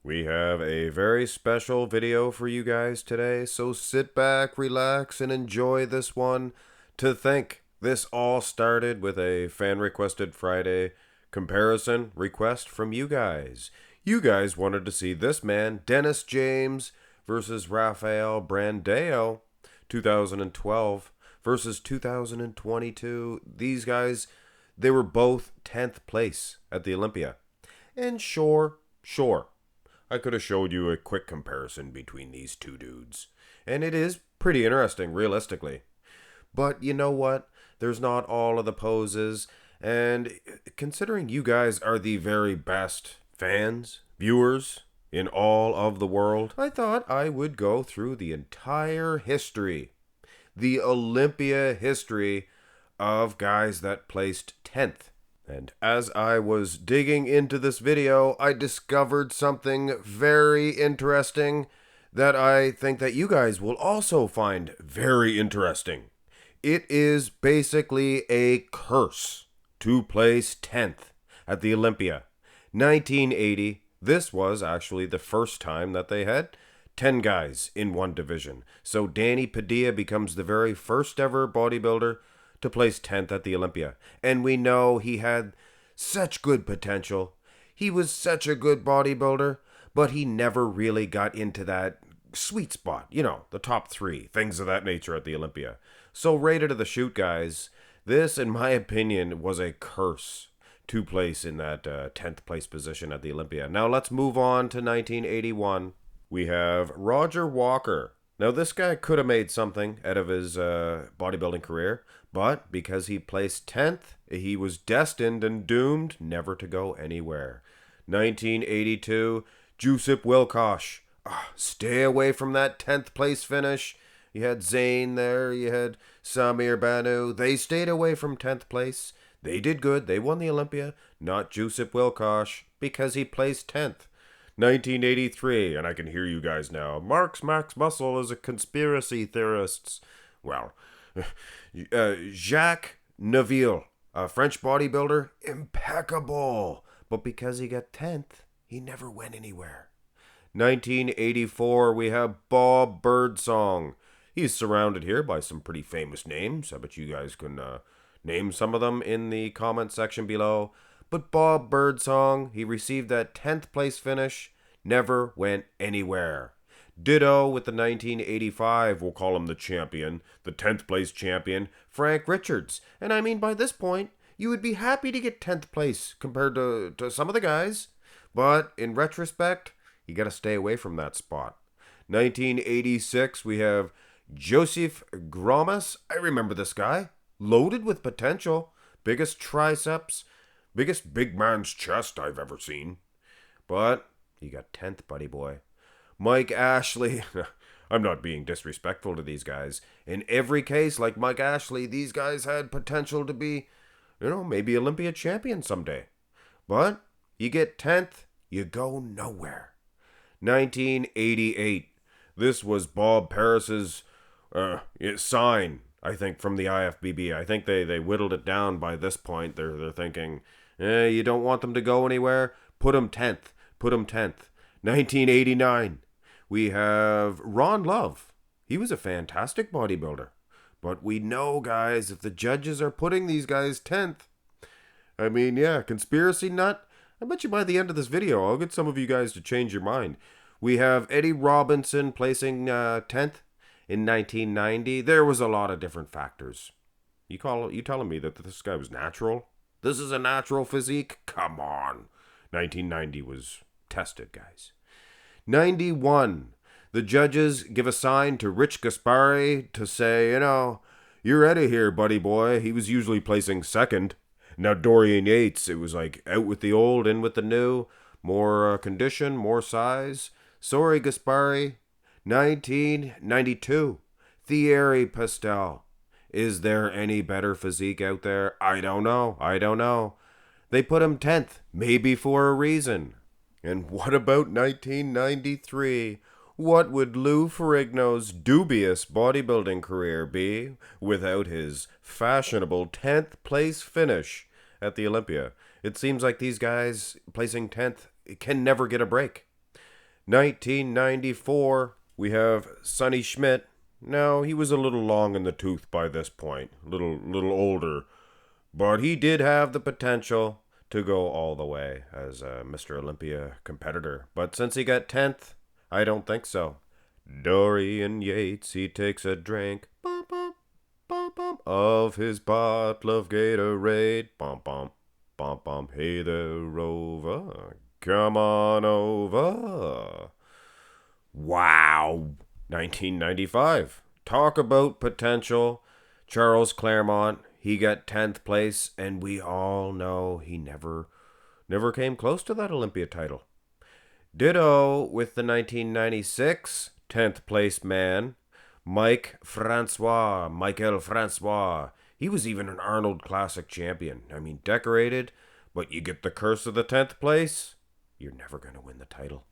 We have a very special video for you guys today, so sit back, relax, and enjoy this one. To think, this all started with a fan requested Friday comparison request from you guys. You guys wanted to see this man, Dennis James, versus Rafael Brandao, 2012 versus 2022. These guys, they were both 10th place at the Olympia. And sure, I could have showed you a quick comparison between these two dudes. And it is pretty interesting, realistically. But you know what? There's not all of the poses. And considering you guys are the very best fans, viewers in all of the world, I thought I would go through the entire history. The Olympia history of guys that placed 10th. And as I was digging into this video, I discovered something very interesting that I think that you guys will also find very interesting. It is basically a curse to place 10th at the Olympia. 1980, this was actually the first time that they had 10 guys in one division. So Danny Padilla becomes the very first ever bodybuilder to place 10th at the Olympia. And we know he had such good potential. He was such a good bodybuilder, but he never really got into that sweet spot, the top 3, things of that nature at the Olympia. So right out of the chute, guys, this, in my opinion, was a curse to place in that 10th place position at the Olympia. Now let's move on to 1981. We have Roger Walker. Now, this guy could have made something out of his bodybuilding career, but because he placed 10th, he was destined and doomed never to go anywhere. 1982, Josip Wilcox. Stay away from that 10th place finish. You had Zane there, you had Samir Banu. They stayed away from 10th place. They did good. They won the Olympia. Not Josip Wilcox, because he placed 10th. 1983, and I can hear you guys now. Mark's Max Muscle is a conspiracy theorist. Well, Jacques Neville, a French bodybuilder, impeccable. But because he got 10th, he never went anywhere. 1984, we have Bob Birdsong. He's surrounded here by some pretty famous names. I bet you guys can name some of them in the comment section below. But Bob Birdsong, he received that 10th place finish, never went anywhere. Ditto with the 1985, we'll call him the champion, the 10th place champion, Frank Richards. And I mean, by this point, you would be happy to get 10th place compared to some of the guys. But in retrospect, you got to stay away from that spot. 1986, we have Joseph Gromma. I remember this guy. Loaded with potential. Biggest triceps. Biggest big man's chest I've ever seen. But he got 10th, buddy boy. Mike Ashley. I'm not being disrespectful to these guys. In every case, like Mike Ashley, these guys had potential to be, maybe Olympia champion someday. But you get 10th, you go nowhere. 1988. This was Bob Paris's sign, I think, from the IFBB. I think they whittled it down by this point. They're thinking, you don't want them to go anywhere? Put them 10th. 1989. We have Ron Love. He was a fantastic bodybuilder. But we know, guys, if the judges are putting these guys 10th, I mean, conspiracy nut. I bet you by the end of this video, I'll get some of you guys to change your mind. We have Eddie Robinson placing 10th in 1990. There was a lot of different factors. You telling me that this guy was natural? This is a natural physique? Come on. 1990 was tested, guys. 91. The judges give a sign to Rich Gaspari to say, you're out of here, buddy boy. He was usually placing second. Now Dorian Yates, it was like out with the old, in with the new. More condition, more size. Sorry, Gaspari. 1992. Thierry Pastel. Is there any better physique out there? I don't know. They put him 10th, maybe for a reason. And what about 1993? What would Lou Ferrigno's dubious bodybuilding career be without his fashionable 10th place finish at the Olympia? It seems like these guys placing 10th can never get a break. 1994, we have Sonny Schmidt. Now, he was a little long in the tooth by this point, a little older, but he did have the potential to go all the way as a Mr. Olympia competitor. But since he got 10th, I don't think so. Dorian Yates, he takes a drink bum, bum, bum, bum, of his bottle of Gatorade. Bum, bum, bum, bum. Hey there, Rover. Come on over. Wow. 1995. Talk about potential. Charles Claremont, he got 10th place, and we all know he never came close to that Olympia title. Ditto with the 1996 10th place man, Michael Francois. He was even an Arnold Classic champion. I mean, decorated, but you get the curse of the 10th place, you're never going to win the title.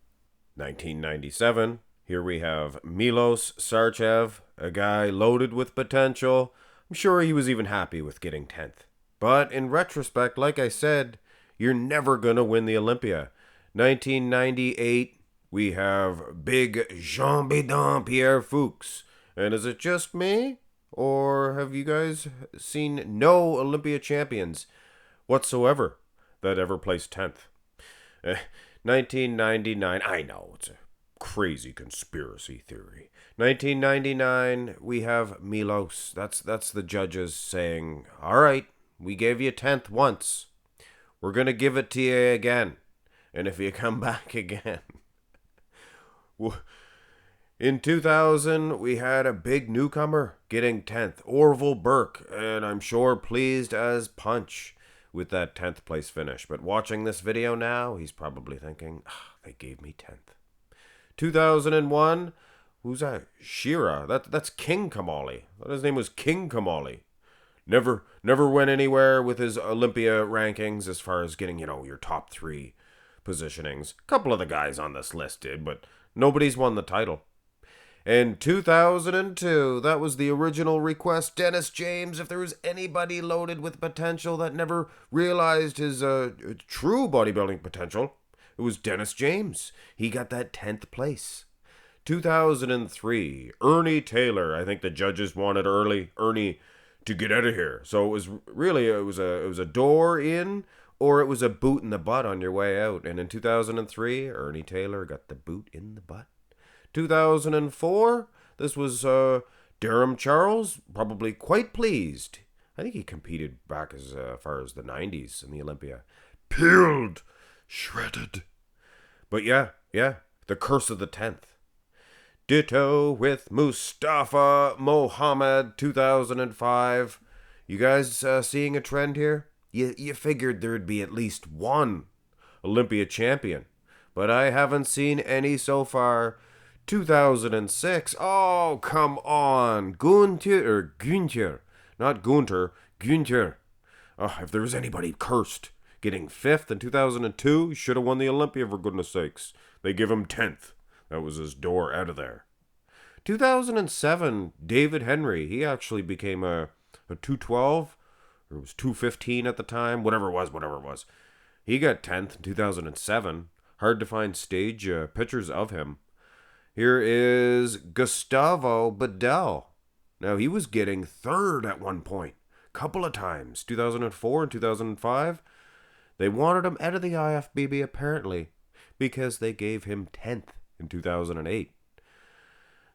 1997, here we have Milos Sarchev, a guy loaded with potential. I'm sure he was even happy with getting 10th. But in retrospect, like I said, you're never going to win the Olympia. 1998, we have big Jean Bédin Pierre Fuchs. And is it just me? Or have you guys seen no Olympia champions whatsoever that ever placed 10th? 1999, I know, it's a crazy conspiracy theory. 1999, we have Milos. That's the judges saying, all right, we gave you 10th once. We're going to give it to you again. And if you come back again. In 2000, we had a big newcomer getting 10th, Orville Burke, and I'm sure pleased as punch with that 10th place finish. But watching this video now, he's probably thinking, they gave me 10th. 2001, who's that? Shira. That's King Kamali. His name was King Kamali. Never went anywhere with his Olympia rankings as far as getting, your top 3 positionings. A couple of the guys on this list did, but nobody's won the title. In 2002, that was the original request. Dennis James, if there was anybody loaded with potential that never realized his true bodybuilding potential, it was Dennis James. He got that 10th place. 2003, Ernie Taylor. I think the judges wanted Ernie to get out of here. So it was a door in, or it was a boot in the butt on your way out. And in 2003, Ernie Taylor got the boot in the butt. 2004, this was Durham Charles, probably quite pleased. I think he competed back as far as the 90s in the Olympia. Peeled, shredded. But yeah, the curse of the 10th. Ditto with Mustafa Muhammad, 2005. You guys seeing a trend here? You figured there'd be at least one Olympia champion, but I haven't seen any so far. 2006. Oh, come on. Günther. Not Gunter. Günther. Oh, if there was anybody cursed getting 5th in 2002, he should have won the Olympia, for goodness sakes. They give him 10th. That was his door out of there. 2007, David Henry. He actually became a 212, or it was 215 at the time. Whatever it was. He got 10th in 2007. Hard to find stage pictures of him. Here is Gustavo Bedell. Now, he was getting 3rd at one point. Couple of times. 2004 and 2005. They wanted him out of the IFBB, apparently, because they gave him 10th in 2008.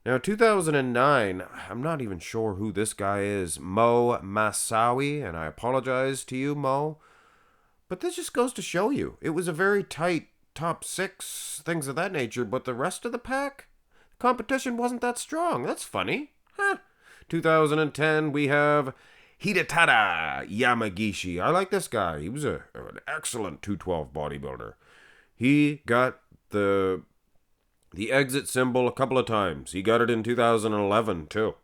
Now, 2009, I'm not even sure who this guy is. Mo Masawi, and I apologize to you, Mo. But this just goes to show you. It was a very tight top 6, things of that nature, but the rest of the pack, competition wasn't that strong. That's funny. 2010, we have Hidetada Yamagishi. I like this guy. He was an excellent 212 bodybuilder. He got the exit symbol a couple of times. He got it in 2011, too.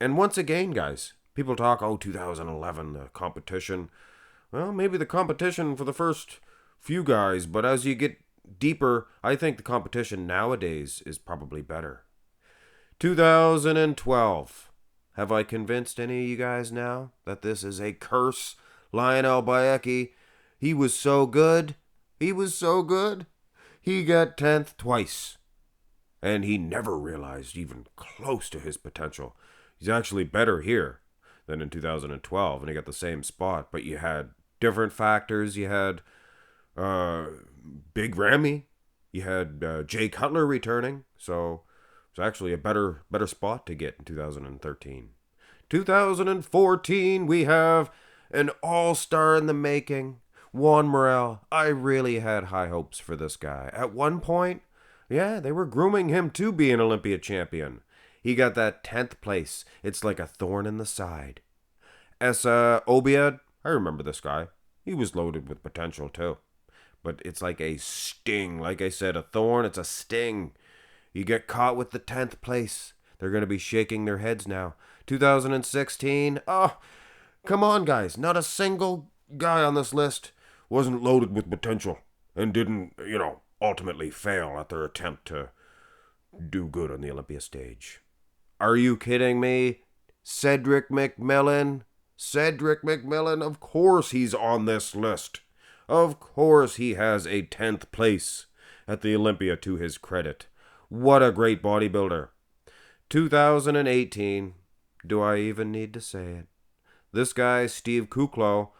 And once again, guys, people talk, 2011, the competition. Well, maybe the competition for the first few guys, but as you get deeper, I think the competition nowadays is probably better. 2012. Have I convinced any of you guys now that this is a curse? Lionel Bayeki, he was so good. He got 10th twice. And he never realized even close to his potential. He's actually better here than in 2012, and he got the same spot. But you had different factors. You had Big Ramy. You had Jay Cutler returning. So it's actually a better spot to get in 2013. 2014, we have an all-star in the making, Juan Morales. I really had high hopes for this guy. At one point, yeah, they were grooming him to be an Olympia champion. He got that 10th place. It's like a thorn in the side. Obiad, I remember this guy. He was loaded with potential too. But it's like a sting. Like I said, a thorn, it's a sting. You get caught with the 10th place. They're going to be shaking their heads now. 2016, oh, come on, guys. Not a single guy on this list wasn't loaded with potential and didn't, ultimately fail at their attempt to do good on the Olympia stage. Are you kidding me? Cedric McMillan? Cedric McMillan, of course he's on this list. Of course he has a 10th place at the Olympia to his credit. What a great bodybuilder. 2018, do I even need to say it? This guy, Steve Kuklo,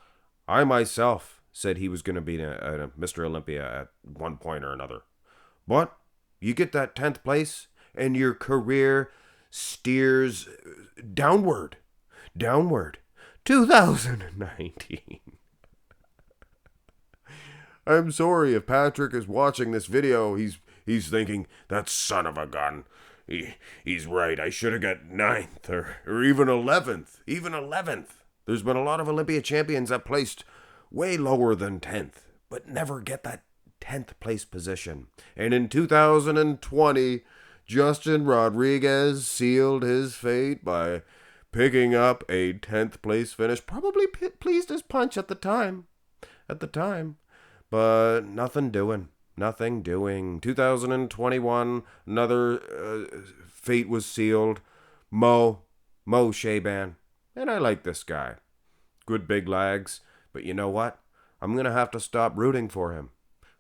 I myself said he was going to be a Mr. Olympia at one point or another. But you get that 10th place and your career steers downward. 2019. I'm sorry if Patrick is watching this video. He's thinking, that son of a gun. He's right. I should have got 9th or even 11th. Even 11th. There's been a lot of Olympia champions that placed way lower than 10th, but never get that 10th place position. And in 2020, Justin Rodriguez sealed his fate by picking up a 10th place finish. Probably pleased as punch at the time. But nothing doing. 2021, another fate was sealed. Mo Shaban. And I like this guy. Good big legs. But you know what? I'm going to have to stop rooting for him.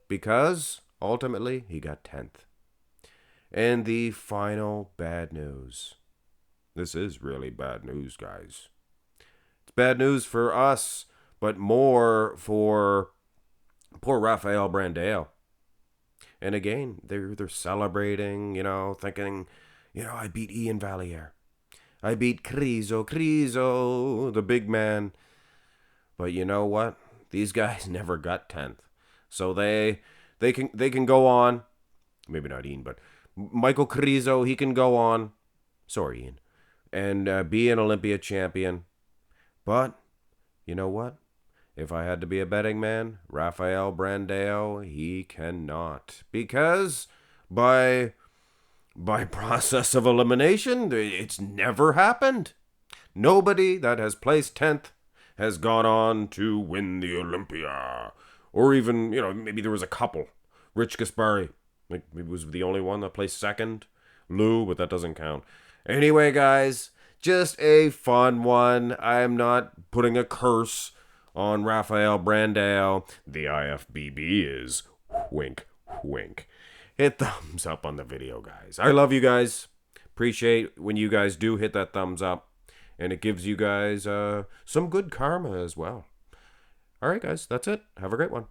Because, ultimately, he got 10th. And the final bad news. This is really bad news, guys. It's bad news for us, but more for poor Rafael Brandao. And again, they're celebrating, thinking, I beat Ian Valliere. I beat Krizo, the big man. But you know what? These guys never got 10th. So they can go on. Maybe not Ian, but Michael Krizo, he can go on. Sorry, Ian. And be an Olympia champion. But, you know what? If I had to be a betting man, Rafael Brandao, he cannot. Because by process of elimination, it's never happened. Nobody that has placed 10th has gone on to win the Olympia. Or even, maybe there was a couple. Rich Gaspari, maybe was the only one that placed second. Lou, but that doesn't count. Anyway, guys, just a fun one. I'm not putting a curse on Rafael Brandao. The IFBB is wink, wink. Hit thumbs up on the video, guys. I love you guys. Appreciate when you guys do hit that thumbs up. And it gives you guys some good karma as well. All right, guys, that's it. Have a great one.